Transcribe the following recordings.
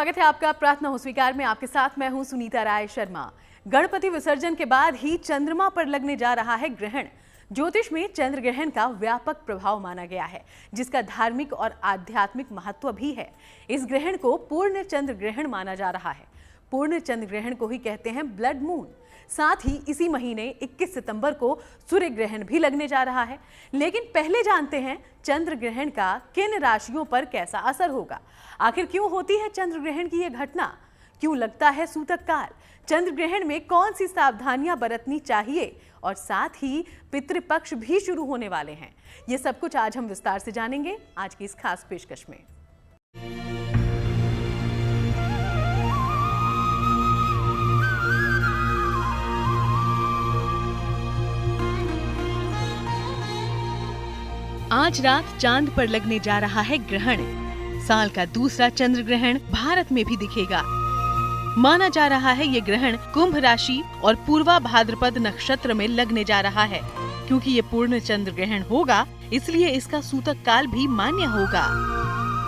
स्वागत है आपका प्रार्थना हो स्वीकार में। आपके साथ मैं हूं सुनीता राय शर्मा। गणपति विसर्जन के बाद ही चंद्रमा पर लगने जा रहा है ग्रहण। ज्योतिष में चंद्र ग्रहण का व्यापक प्रभाव माना गया है, जिसका धार्मिक और आध्यात्मिक महत्व भी है। इस ग्रहण को पूर्ण चंद्र ग्रहण माना जा रहा है। पूर्ण चंद्र ग्रहण को ही कहते हैं ब्लड मून। साथ ही इसी महीने 21 सितंबर को सूर्य ग्रहण भी लगने जा रहा है। लेकिन पहले जानते हैं चंद्र ग्रहण का किन राशियों पर कैसा असर होगा। आखिर क्यों होती है चंद्र ग्रहण की यह घटना, क्यों लगता है सूतक काल, चंद्र ग्रहण में कौन सी सावधानियां बरतनी चाहिए, और साथ ही पितृपक्ष भी शुरू होने वाले हैं। ये सब कुछ आज हम विस्तार से जानेंगे आज की इस खास पेशकश में। आज रात चांद पर लगने जा रहा है ग्रहण। साल का दूसरा चंद्र ग्रहण भारत में भी दिखेगा। माना जा रहा है ये ग्रहण कुंभ राशि और पूर्वा भाद्रपद नक्षत्र में लगने जा रहा है। क्योंकि ये पूर्ण चंद्र ग्रहण होगा, इसलिए इसका सूतक काल भी मान्य होगा।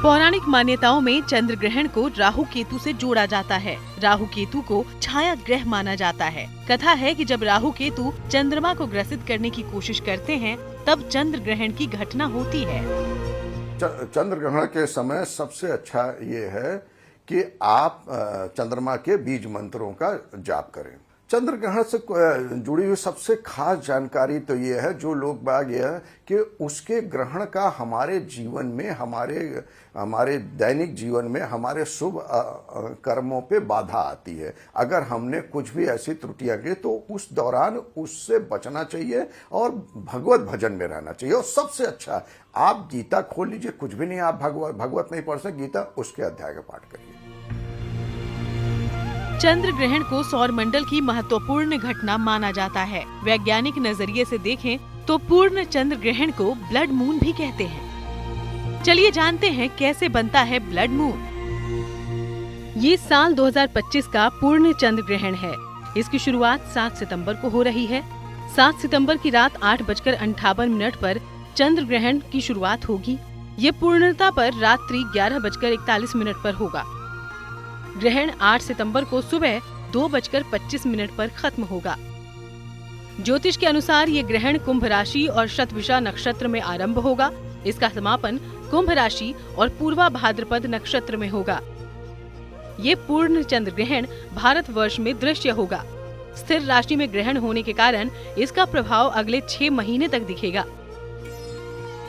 पौराणिक मान्यताओं में चंद्र ग्रहण को राहु केतु से जोड़ा जाता है। राहु केतु को छाया ग्रह माना जाता है। कथा है कि जब राहु केतु चंद्रमा को ग्रसित करने की कोशिश करते हैं, तब चंद्र ग्रहण की घटना होती है। चंद्र ग्रहण के समय सबसे अच्छा ये है कि आप चंद्रमा के बीज मंत्रों का जाप करें। चंद्र ग्रहण से जुड़ी हुई सबसे खास जानकारी तो ये है, जो लोग बाग ये है कि उसके ग्रहण का हमारे जीवन में, हमारे दैनिक जीवन में, हमारे शुभ कर्मों पे बाधा आती है। अगर हमने कुछ भी ऐसी त्रुटियां की तो उस दौरान उससे बचना चाहिए और भगवत भजन में रहना चाहिए। और सबसे अच्छा, आप गीता खोल लीजिए, कुछ भी नहीं आप भगवत नहीं पढ़ सकते, गीता उसके अध्याय का पाठ करिए। चंद्र ग्रहण को सौर मंडल की महत्वपूर्ण घटना माना जाता है। वैज्ञानिक नजरिए से देखें तो पूर्ण चंद्र ग्रहण को ब्लड मून भी कहते हैं। चलिए जानते हैं कैसे बनता है ब्लड मून। ये साल 2025 का पूर्ण चंद्र ग्रहण है। इसकी शुरुआत 7 सितंबर को हो रही है। 7 सितंबर की रात 8:58 पर चंद्र ग्रहण की शुरुआत होगी। ये पूर्णता पर रात्रि 11:41 पर होगा। ग्रहण 8 सितंबर को सुबह 2:25 पर खत्म होगा। ज्योतिष के अनुसार ये ग्रहण कुंभ राशि और शतभिषा नक्षत्र में आरंभ होगा। इसका समापन कुंभ राशि और पूर्वा भाद्रपद नक्षत्र में होगा। ये पूर्ण चंद्र ग्रहण भारतवर्ष में दृश्य होगा। स्थिर राशि में ग्रहण होने के कारण इसका प्रभाव अगले 6 महीने तक दिखेगा।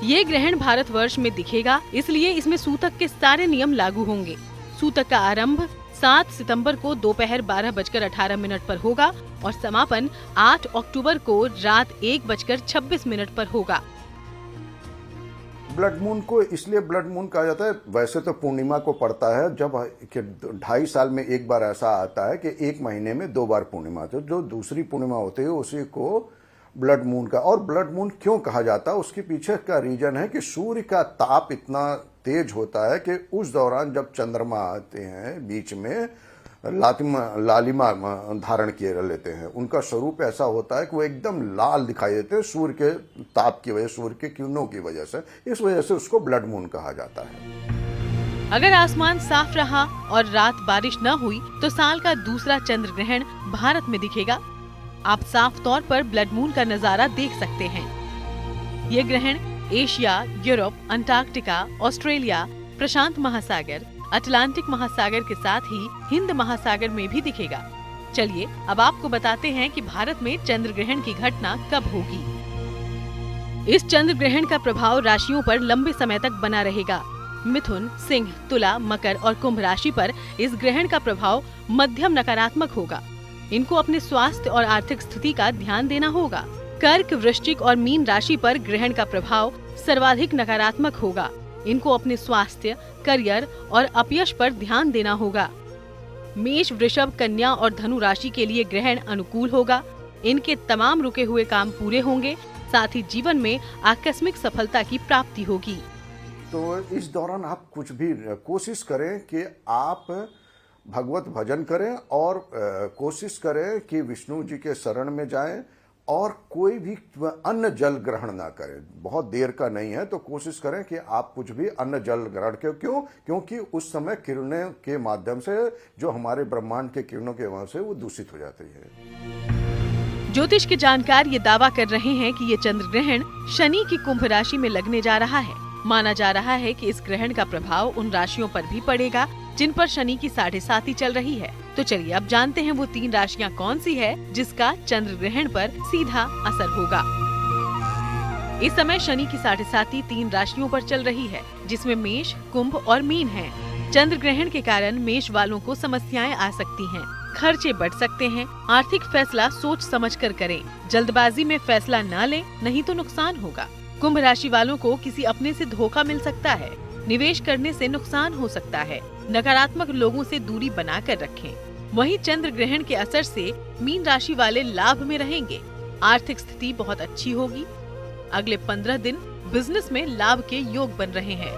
ये ग्रहण भारतवर्ष में दिखेगा, इसलिए इसमें सूतक के सारे नियम लागू होंगे। सूतक का आरंभ 7 सितंबर को दोपहर 12:18 पर होगा और समापन 8 अक्टूबर को रात 1:26 पर होगा। ब्लड मून को इसलिए ब्लड मून कहा जाता है, वैसे तो पूर्णिमा को पड़ता है, जब 2.5 साल में एक बार ऐसा आता है कि 1 महीने में 2 बार पूर्णिमा, तो जो दूसरी पूर्णिमा होती है उसी को ब्लड मून का। और ब्लड मून क्यों कहा जाता है, उसके पीछे का रीजन है कि सूर्य का ताप इतना तेज होता है कि उस दौरान जब चंद्रमा आते हैं बीच में, लालिमा धारण किए लेते हैं, उनका स्वरूप ऐसा होता है कि वो एकदम लाल दिखाई देते हैं सूर्य के ताप की वजह, सूर्य के किरणों की वजह से। इस वजह से उसको ब्लड मून कहा जाता है। अगर आसमान साफ रहा और रात बारिश न हुई तो साल का दूसरा चंद्र ग्रहण भारत में दिखेगा। आप साफ तौर पर ब्लड मून का नजारा देख सकते हैं। ये ग्रहण एशिया, यूरोप, अंटार्कटिका, ऑस्ट्रेलिया, प्रशांत महासागर, अटलांटिक महासागर के साथ ही हिंद महासागर में भी दिखेगा। चलिए अब आपको बताते हैं कि भारत में चंद्र ग्रहण की घटना कब होगी। इस चंद्र ग्रहण का प्रभाव राशियों पर लंबे समय तक बना रहेगा। मिथुन, सिंह, तुला, मकर और कुंभ राशि पर इस ग्रहण का प्रभाव मध्यम नकारात्मक होगा। इनको अपने स्वास्थ्य और आर्थिक स्थिति का ध्यान देना होगा। कर्क, वृश्चिक और मीन राशि पर ग्रहण का प्रभाव सर्वाधिक नकारात्मक होगा। इनको अपने स्वास्थ्य, करियर और अपयश पर ध्यान देना होगा। मेष, वृषभ, कन्या और धनु राशि के लिए ग्रहण अनुकूल होगा। इनके तमाम रुके हुए काम पूरे होंगे, साथ ही जीवन में आकस्मिक सफलता की प्राप्ति होगी। तो इस दौरान आप कुछ भी कोशिश करें कि आप भगवत भजन करें और कोशिश करें कि विष्णु जी के शरण में जाएं और कोई भी अन्न जल ग्रहण ना करें। बहुत देर का नहीं है तो कोशिश करें कि आप कुछ भी अन्न जल ग्रहण करें। क्यों? क्योंकि उस समय किरणें के माध्यम से जो हमारे ब्रह्मांड के किरणों के वजह से वो दूषित हो जाती है। ज्योतिष के जानकार ये दावा कर रहे हैं कि ये चंद्र ग्रहण शनि की कुंभ राशि में लगने जा रहा है। माना जा रहा है कि इस ग्रहण का प्रभाव उन राशियों पर भी पड़ेगा जिन पर शनि की 7.5 चल रही है। तो चलिए अब जानते हैं वो 3 राशियां कौन सी है जिसका चंद्र ग्रहण पर सीधा असर होगा। इस समय शनि की 7.5 3 राशियों पर चल रही है, जिसमें मेष, कुंभ और मीन है। चंद्र ग्रहण के कारण मेष वालों को समस्याएं आ सकती हैं, खर्चे बढ़ सकते हैं। आर्थिक फैसला सोच समझ कर करें, जल्दबाजी में फैसला न लें, नहीं तो नुकसान होगा। कुंभ राशि वालों को किसी अपने से धोखा मिल सकता है, निवेश करने से नुकसान हो सकता है। नकारात्मक लोगों से दूरी बनाकर रखें। वहीं चंद्र ग्रहण के असर से मीन राशि वाले लाभ में रहेंगे। आर्थिक स्थिति बहुत अच्छी होगी। अगले 15 दिन बिजनेस में लाभ के योग बन रहे हैं।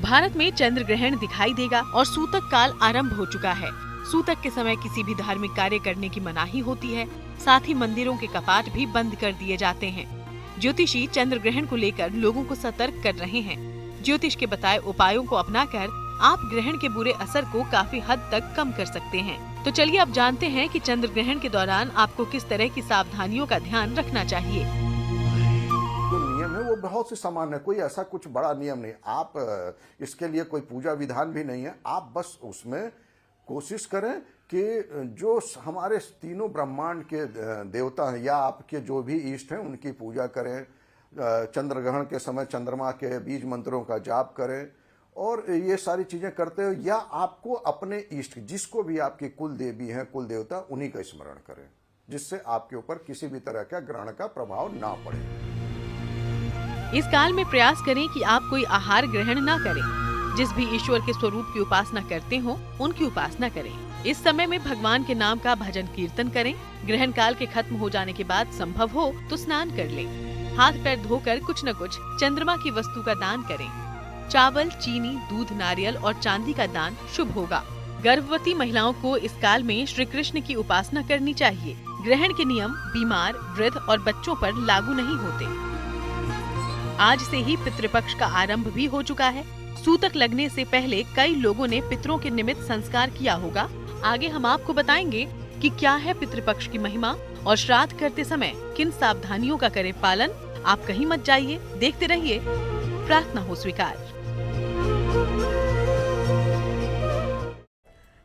भारत में चंद्र ग्रहण दिखाई देगा और सूतक काल आरंभ हो चुका है। सूतक के समय किसी भी धार्मिक कार्य करने की मनाही होती है। साथ ही मंदिरों के कपाट भी बंद कर दिए जाते हैं। ज्योतिषी चंद्र ग्रहण को लेकर लोगों को सतर्क कर रहे हैं। ज्योतिष के बताए उपायों को अपनाकर आप ग्रहण के बुरे असर को काफी हद तक कम कर सकते हैं। तो चलिए अब जानते हैं कि चंद्र ग्रहण के दौरान आपको किस तरह की सावधानियों का ध्यान रखना चाहिए। जो नियम है वो बहुत से सामान्य है, कोई ऐसा कुछ बड़ा नियम नहीं। आप इसके लिए कोई पूजा विधान भी नहीं है। आप बस उसमें कोशिश करें कि जो हमारे तीनों ब्रह्मांड के देवता हैं या आपके जो भी इष्ट हैं उनकी पूजा करें। चंद्र ग्रहण के समय चंद्रमा के बीज मंत्रों का जाप करें और ये सारी चीजें करते हो। या आपको अपने इष्ट जिसको भी आपकी कुल देवी हैं, कुल देवता, उन्हीं का स्मरण करें, जिससे आपके ऊपर किसी भी तरह का ग्रहण का प्रभाव ना पड़े। इस काल में प्रयास करें कि आप कोई आहार ग्रहण न करें। जिस भी ईश्वर के स्वरूप की उपासना करते हो उनकी उपासना करें। इस समय में भगवान के नाम का भजन कीर्तन करें। ग्रहण काल के खत्म हो जाने के बाद संभव हो तो स्नान कर लें। हाथ पैर धोकर कुछ न कुछ चंद्रमा की वस्तु का दान करें। चावल, चीनी, दूध, नारियल और चांदी का दान शुभ होगा। गर्भवती महिलाओं को इस काल में श्री कृष्ण की उपासना करनी चाहिए। ग्रहण के नियम बीमार, वृद्ध और बच्चों पर लागू नहीं होते। आज से ही पितृपक्ष का आरंभ भी हो चुका है। सूतक लगने से पहले कई लोगों ने पितरों के निमित्त संस्कार किया होगा। आगे हम आपको बताएंगे कि क्या है पितृपक्ष की महिमा और श्राद्ध करते समय किन सावधानियों का करें पालन। आप कहीं मत जाइए, देखते रहिए प्रार्थना हो स्वीकार।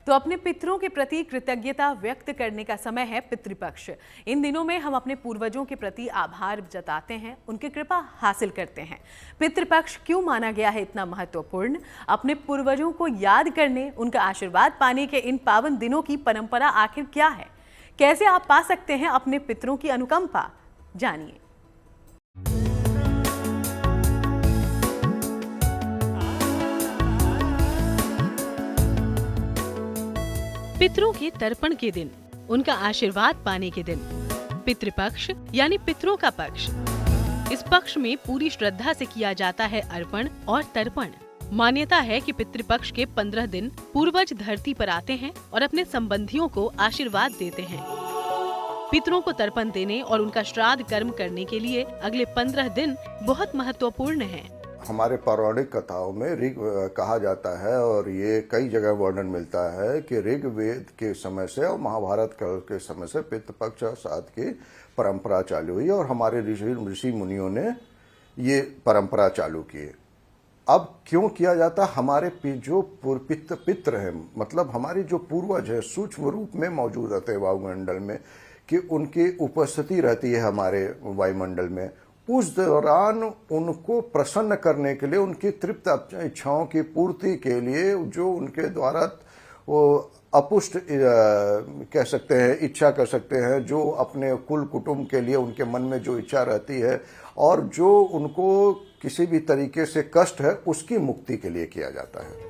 तो अपने पितरों के प्रति कृतज्ञता व्यक्त करने का समय है पितृपक्ष। इन दिनों में हम अपने पूर्वजों के प्रति आभार जताते हैं, उनकी कृपा हासिल करते हैं। पितृपक्ष क्यों माना गया है इतना महत्वपूर्ण? अपने पूर्वजों को याद करने, उनका आशीर्वाद पाने के इन पावन दिनों की परंपरा आखिर क्या है? कैसे आप पा सकते हैं अपने पितरों की अनुकंपा? जानिए। पितरों के तर्पण के दिन, उनका आशीर्वाद पाने के दिन, पितृपक्ष यानी पितरों का पक्ष। इस पक्ष में पूरी श्रद्धा से किया जाता है अर्पण और तर्पण। मान्यता है कि पितृपक्ष के 15 दिन पूर्वज धरती पर आते हैं और अपने संबंधियों को आशीर्वाद देते हैं। पितरों को तर्पण देने और उनका श्राद्ध कर्म करने के लिए अगले 15 दिन बहुत महत्वपूर्ण हैं। हमारे पौराणिक कथाओं में ऋग कहा जाता है और ये कई जगह वर्णन मिलता है कि ऋग्वेद के समय से और महाभारत के समय से पितृपक्ष और श्राद्ध की परंपरा चालू हुई और हमारे ऋषि मुनियों ने ये परंपरा चालू की। अब क्यों किया जाता? हमारे जो पितृ हैं, मतलब हमारी जो पूर्वज है, सूक्ष्म रूप में मौजूद रहते हैं वायुमंडल में, कि उनकी उपस्थिति रहती है हमारे वायुमंडल में। उस दौरान उनको प्रसन्न करने के लिए, उनकी तृप्त इच्छाओं की पूर्ति के लिए, जो उनके द्वारा वो अपुष्ट कह सकते हैं, इच्छा कर सकते हैं, जो अपने कुल कुटुंब के लिए उनके मन में जो इच्छा रहती है और जो उनको किसी भी तरीके से कष्ट है, उसकी मुक्ति के लिए किया जाता है।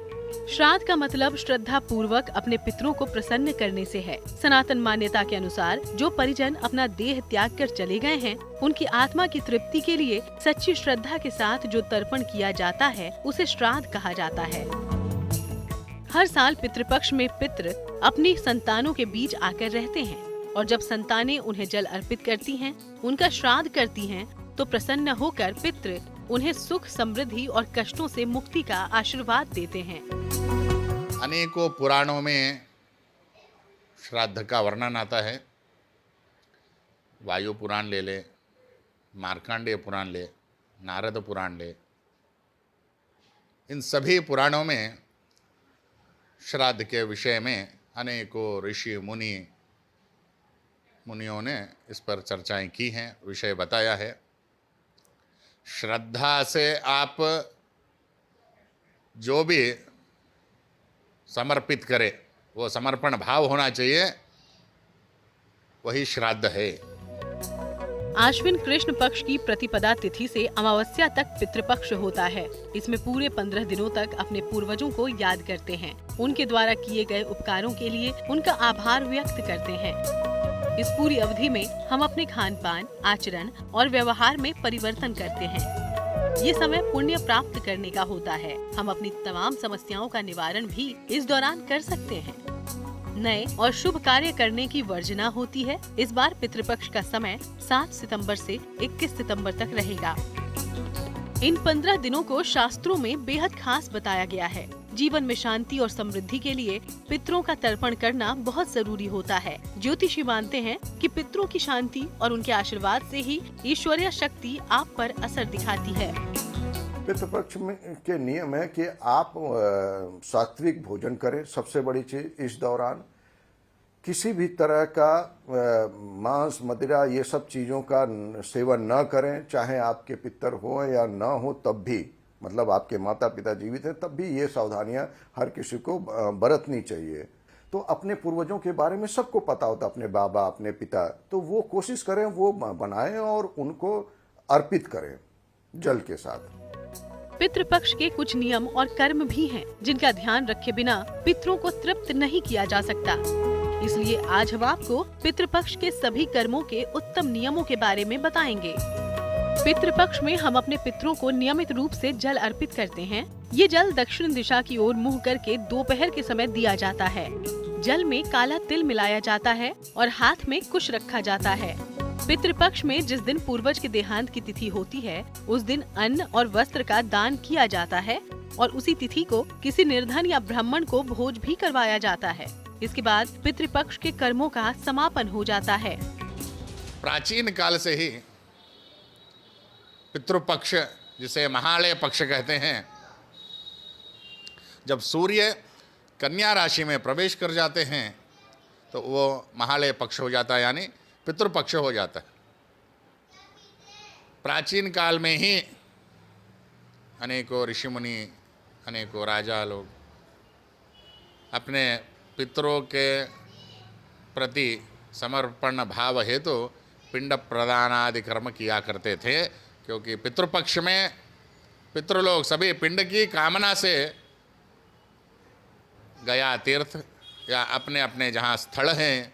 श्राद्ध का मतलब श्रद्धा पूर्वक अपने पितरों को प्रसन्न करने से है। सनातन मान्यता के अनुसार जो परिजन अपना देह त्याग कर चले गए हैं, उनकी आत्मा की तृप्ति के लिए सच्ची श्रद्धा के साथ जो तर्पण किया जाता है, उसे श्राद्ध कहा जाता है। हर साल पितृपक्ष में पितृ अपनी संतानों के बीच आकर रहते हैं और जब संतानें उन्हें जल अर्पित करती हैं, उनका श्राद्ध करती हैं, तो प्रसन्न होकर पितृ उन्हें सुख, समृद्धि और कष्टों से मुक्ति का आशीर्वाद देते हैं। अनेकों पुराणों में श्राद्ध का वर्णन आता है। वायु पुराण ले ले, मार्कंडेय पुराण ले, नारद पुराण ले, इन सभी पुराणों में श्राद्ध के विषय में अनेकों ऋषि मुनियों ने इस पर चर्चाएं की हैं, विषय बताया है। श्रद्धा से आप जो भी समर्पित करें, वो समर्पण भाव होना चाहिए, वही श्राद्ध है। आश्विन कृष्ण पक्ष की प्रतिपदा तिथि से अमावस्या तक पितृपक्ष होता है। इसमें पूरे 15 दिनों तक अपने पूर्वजों को याद करते हैं, उनके द्वारा किए गए उपकारों के लिए उनका आभार व्यक्त करते हैं। इस पूरी अवधि में हम अपने खान पान, आचरण और व्यवहार में परिवर्तन करते हैं। ये समय पुण्य प्राप्त करने का होता है। हम अपनी तमाम समस्याओं का निवारण भी इस दौरान कर सकते हैं। नए और शुभ कार्य करने की वर्जना होती है। इस बार पितृपक्ष का समय 7 सितंबर से 21 सितंबर तक रहेगा। इन 15 दिनों को शास्त्रों में बेहद खास बताया गया है। जीवन में शांति और समृद्धि के लिए पितरों का तर्पण करना बहुत जरूरी होता है। ज्योतिषी मानते हैं कि पितरों की शांति और उनके आशीर्वाद से ही ईश्वरीय शक्ति आप पर असर दिखाती है। पितृपक्ष में के नियम है कि आप सात्विक भोजन करें। सबसे बड़ी चीज इस दौरान किसी भी तरह का मांस, मदिरा, ये सब चीजों का सेवन न करें। चाहे आपके पितर हो या न हो, तब भी, मतलब आपके माता पिता जीवित हैं तब भी ये सावधानियां हर किसी को बरतनी चाहिए। तो अपने पूर्वजों के बारे में सबको पता होता, अपने बाबा, अपने पिता, तो वो कोशिश करें वो बनाएं और उनको अर्पित करें जल के साथ। पितृपक्ष के कुछ नियम और कर्म भी हैं, जिनका ध्यान रखे बिना पितरों को तृप्त नहीं किया जा सकता। इसलिए आज हम आपको पितृपक्ष के सभी कर्मों के उत्तम नियमों के बारे में बताएंगे। पितृपक्ष में हम अपने पितरों को नियमित रूप से जल अर्पित करते हैं। ये जल दक्षिण दिशा की ओर मुंह करके दोपहर के समय दिया जाता है। जल में काला तिल मिलाया जाता है और हाथ में कुश रखा जाता है। पितृपक्ष में जिस दिन पूर्वज के देहांत की तिथि होती है, उस दिन अन्न और वस्त्र का दान किया जाता है और उसी तिथि को किसी निर्धन या ब्राह्मण को भोज भी करवाया जाता है। इसके बाद पितृपक्ष के कर्मों का समापन हो जाता है। प्राचीन काल से ही पितृपक्ष, जिसे महालय पक्ष कहते हैं, जब सूर्य कन्या राशि में प्रवेश कर जाते हैं तो वो महालय पक्ष हो जाता है, यानी पितृपक्ष हो जाता है। प्राचीन काल में ही अनेकों ऋषि मुनि, अनेकों राजा लोग अपने पितरों के प्रति समर्पण भाव हेतु पिंड प्रदान आदि कर्म किया करते थे, क्योंकि पितृपक्ष में पितृलोग सभी पिंड की कामना से गया तीर्थ या अपने अपने जहाँ स्थल हैं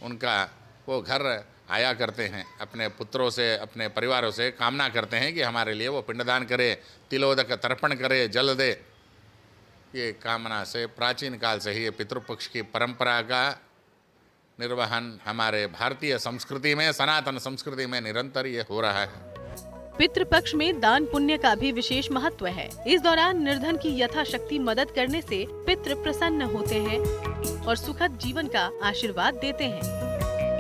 उनका वो घर आया करते हैं। अपने पुत्रों से, अपने परिवारों से कामना करते हैं कि हमारे लिए वो पिंडदान करे, तिलोदक तर्पण करे, जल दे। ये कामना से प्राचीन काल से ही ये पितृपक्ष की परंपरा का निर्वहन हमारे भारतीय संस्कृति में, सनातन संस्कृति में निरंतर ये हो रहा है। पितृपक्ष में दान पुण्य का भी विशेष महत्व है। इस दौरान निर्धन की यथाशक्ति मदद करने से पितृ प्रसन्न होते हैं और सुखद जीवन का आशीर्वाद देते हैं।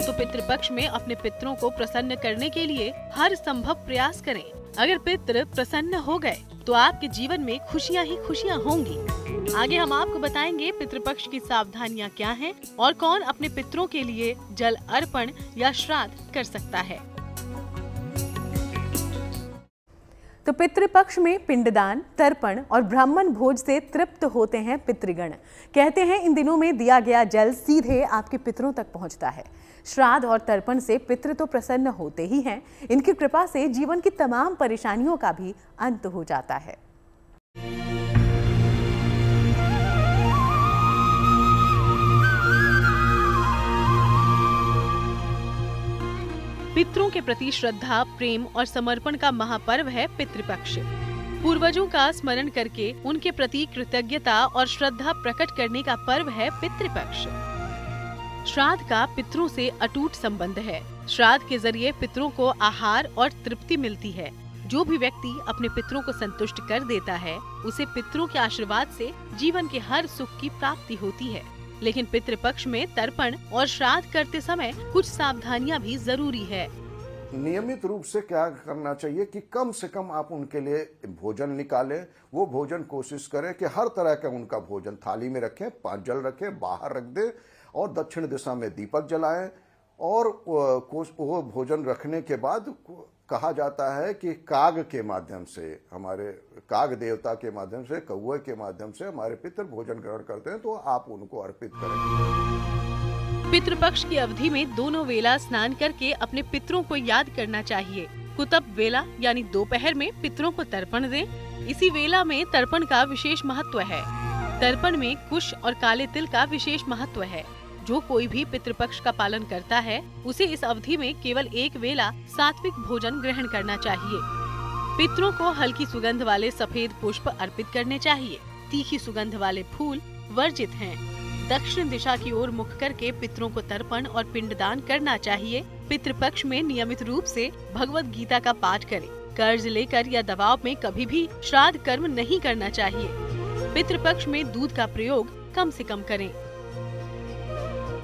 तो पितृपक्ष में अपने पितरों को प्रसन्न करने के लिए हर संभव प्रयास करें। अगर पितृ प्रसन्न हो गए तो आपके जीवन में खुशियां ही खुशियां होंगी। आगे हम आपको बताएंगे पितृपक्ष की सावधानियां क्या हैं और कौन अपने पितरों के लिए जल अर्पण या श्राद्ध कर सकता है। तो पितृपक्ष में पिंडदान, तर्पण और ब्राह्मण भोज से तृप्त होते हैं पितृगण। कहते हैं इन दिनों में दिया गया जल सीधे आपके पितरों तक पहुंचता है। श्राद्ध और तर्पण से पितृ तो प्रसन्न होते ही हैं, इनकी कृपा से जीवन की तमाम परेशानियों का भी अंत हो जाता है। पितरों के प्रति श्रद्धा, प्रेम और समर्पण का महापर्व है पितृपक्ष। पूर्वजों का स्मरण करके उनके प्रति कृतज्ञता और श्रद्धा प्रकट करने का पर्व है पितृपक्ष। श्राद्ध का पितरों से अटूट संबंध है। श्राद्ध के जरिए पितरों को आहार और तृप्ति मिलती है। जो भी व्यक्ति अपने पितरों को संतुष्ट कर देता है, उसे पितरों के आशीर्वाद से जीवन के हर सुख की प्राप्ति होती है। लेकिन पितृपक्ष में तर्पण और श्राद्ध करते समय कुछ सावधानियां भी जरूरी है। नियमित रूप से क्या करना चाहिए कि कम से कम आप उनके लिए भोजन निकालें। वो भोजन कोशिश करें कि हर तरह का उनका भोजन थाली में रखें, जल रखें, बाहर रख दें और दक्षिण दिशा में दीपक जलाएं। और वो भोजन रखने के बाद कहा जाता है कि काग के माध्यम से, हमारे काग देवता के माध्यम से, कौवे के माध्यम से हमारे पितर भोजन ग्रहण करते हैं, तो आप उनको अर्पित करें। पितृपक्ष की अवधि में दोनों वेला स्नान करके अपने पितरों को याद करना चाहिए। कुतप वेला यानी दोपहर में पितरों को तर्पण दें। इसी वेला में तर्पण का विशेष महत्व है। तर्पण में कुश और काले तिल का विशेष महत्व है। जो कोई भी पितृपक्ष का पालन करता है, उसे इस अवधि में केवल एक वेला सात्विक भोजन ग्रहण करना चाहिए। पितरों को हल्की सुगंध वाले सफेद पुष्प अर्पित करने चाहिए। तीखी सुगंध वाले फूल वर्जित हैं। दक्षिण दिशा की ओर मुख करके पितरों को तर्पण और पिंडदान करना चाहिए। पितृपक्ष में नियमित रूप से भगवत गीता का पाठ करें। कर्ज लेकर या दबाव में कभी भी श्राद्ध कर्म नहीं करना चाहिए। पितृपक्ष में दूध का प्रयोग कम से कम करें।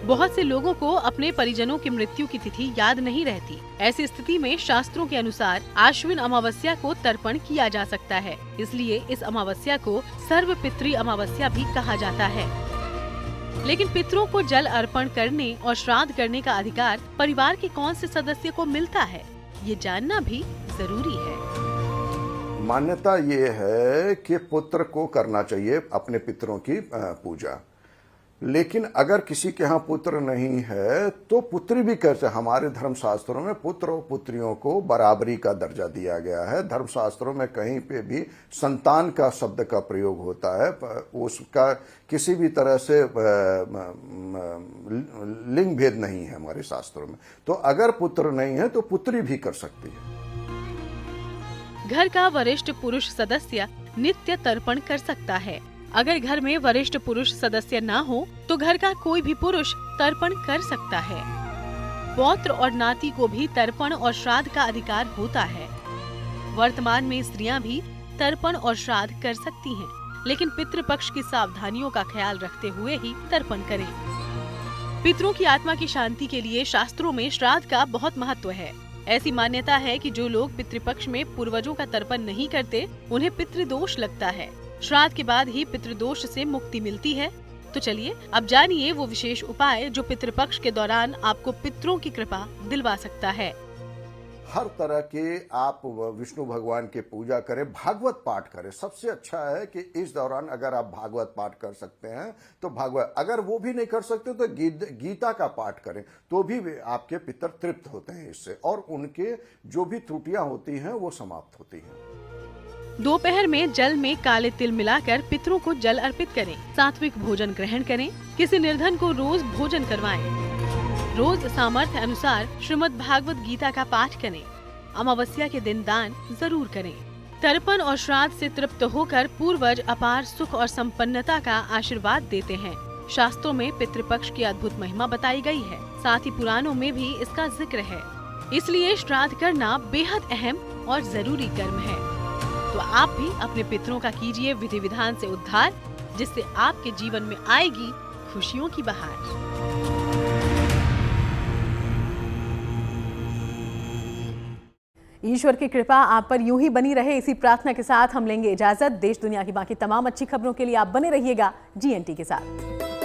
बहुत से लोगों को अपने परिजनों की मृत्यु की तिथि याद नहीं रहती। ऐसी स्थिति में शास्त्रों के अनुसार आश्विन अमावस्या को तर्पण किया जा सकता है। इसलिए इस अमावस्या को सर्वपितृ अमावस्या भी कहा जाता है। लेकिन पितरों को जल अर्पण करने और श्राद्ध करने का अधिकार परिवार के कौन से सदस्य को मिलता है, ये जानना भी जरूरी है। मान्यता ये है कि पुत्र को करना चाहिए अपने पितरों की पूजा। लेकिन अगर किसी के यहाँ पुत्र नहीं है तो पुत्री भी कैसे। हमारे धर्मशास्त्रों में पुत्र और पुत्रियों को बराबरी का दर्जा दिया गया है। धर्मशास्त्रों में कहीं पे भी संतान का शब्द का प्रयोग होता है। उसका किसी भी तरह से लिंग भेद नहीं है हमारे शास्त्रों में। तो अगर पुत्र नहीं है तो पुत्री भी कर सकती है। घर का वरिष्ठ पुरुष सदस्य नित्य तर्पण कर सकता है। अगर घर में वरिष्ठ पुरुष सदस्य न हो तो घर का कोई भी पुरुष तर्पण कर सकता है। पौत्र और नाती को भी तर्पण और श्राद्ध का अधिकार होता है। वर्तमान में स्त्रियां भी तर्पण और श्राद्ध कर सकती हैं, लेकिन पितृपक्ष की सावधानियों का ख्याल रखते हुए ही तर्पण करें। पितरों की आत्मा की शांति के लिए शास्त्रों में श्राद्ध का बहुत महत्व है। ऐसी मान्यता है कि जो लोग पितृपक्ष में पूर्वजों का तर्पण नहीं करते, उन्हें पितृदोष लगता है। श्राद्ध के बाद ही पितृदोष से मुक्ति मिलती है। तो चलिए अब जानिए वो विशेष उपाय जो पितृपक्ष के दौरान आपको पितरों की कृपा दिलवा सकता है। हर तरह के आप विष्णु भगवान की पूजा करें, भागवत पाठ करें। सबसे अच्छा है कि इस दौरान अगर आप भागवत पाठ कर सकते हैं तो भागवत, अगर वो भी नहीं कर सकते तो गीता का पाठ करें, तो भी आपके पितर तृप्त होते हैं इससे, और उनके जो भी त्रुटियां होती हैं वो समाप्त होती हैं। दोपहर में जल में काले तिल मिलाकर पितरों को जल अर्पित करें। सात्विक भोजन ग्रहण करें। किसी निर्धन को रोज भोजन करवाएं। रोज सामर्थ्य अनुसार श्रीमद् भागवत गीता का पाठ करें। अमावस्या के दिन दान जरूर करें। तर्पण और श्राद्ध से तृप्त होकर पूर्वज अपार सुख और संपन्नता का आशीर्वाद देते हैं। शास्त्रों में पितृपक्ष की अद्भुत महिमा बताई गई है। साथ ही पुराणों में भी इसका जिक्र है। इसलिए श्राद्ध करना बेहद अहम और जरूरी कर्म है। तो आप भी अपने पितरों का कीजिए विधि विधान से उद्धार, जिससे आपके जीवन में आएगी खुशियों की बहार। ईश्वर की कृपा आप पर यूं ही बनी रहे, इसी प्रार्थना के साथ हम लेंगे इजाजत। देश दुनिया की बाकी तमाम अच्छी खबरों के लिए आप बने रहिएगा GNT के साथ।